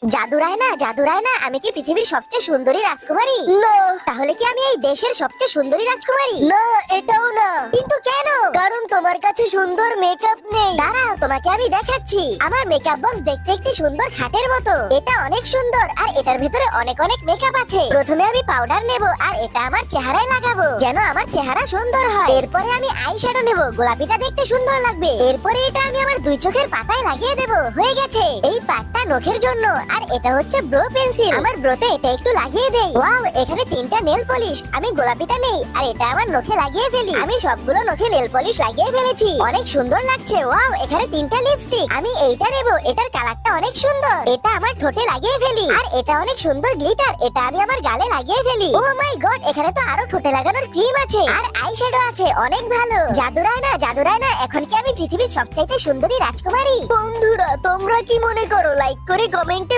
জাদু রায়না, আমি কি পৃথিবীর সবচেয়ে সুন্দরী রাজকুমারী? না তাহলে কি আমি এই দেশের সবচেয়ে সুন্দরী রাজকুমারী? না, এটাও না। কিন্তু কেন? কারণ তোমার কাছে সুন্দর মেকআপ নেই। দাঁড়াও, তোমাকে আমি দেখাচ্ছি। আমার মেকআপ বক্স দেখতে একটি সুন্দর খাটের মতো। এটা অনেক সুন্দর আর এটার ভিতরে অনেক অনেক মেকআপ আছে। প্রথমে আমি পাউডার নেব আর এটা আমার চেহারায় লাগাবো যেন আমার চেহারা সুন্দর হয়। এরপরে আমি আই শ্যাডো নেব, গোলাপিটা দেখতে সুন্দর লাগবে। এরপরে এটা আমি আমার দুই চোখের পাতায় লাগিয়ে দেব। হয়ে গেছে। এই পাটটা নখের জন্য আর এটা হচ্ছে ব্রো পেন্সিল। আমার ব্রোতে এটা একটু লাগিয়ে দেই। ওয়াও, এখানে তিনটা নেল পলিশ। আমি গোলাপিটা নেই আর এটা আমার নখে লাগিয়ে ফেলি। আমি সবগুলো নখে নেল পলিশ লাগিয়ে ফেলেছি। অনেক সুন্দর লাগছে। ওয়াও, এখানে তিনটা লিপস্টিক। আমি এইটা নেব, এটার কালারটা অনেক সুন্দর। এটা আমার ঠোঁটে লাগিয়ে ফেলি। আর এটা অনেক সুন্দর গ্লিটার, এটা আমি আমার গালে লাগিয়ে ফেলি। ও মাই গড, এখানে তো আরো ঠোঁটে লাগানোর ক্রিম আছে আর আই শ্যাডো আছে। অনেক ভালো। জাদু রায়না, এখন কি আমি পৃথিবীর সবচাইতে সুন্দরী রাজকুমারী? বন্ধুরা, তোমরা কি মনে করো? লাইক করে কমেন্টে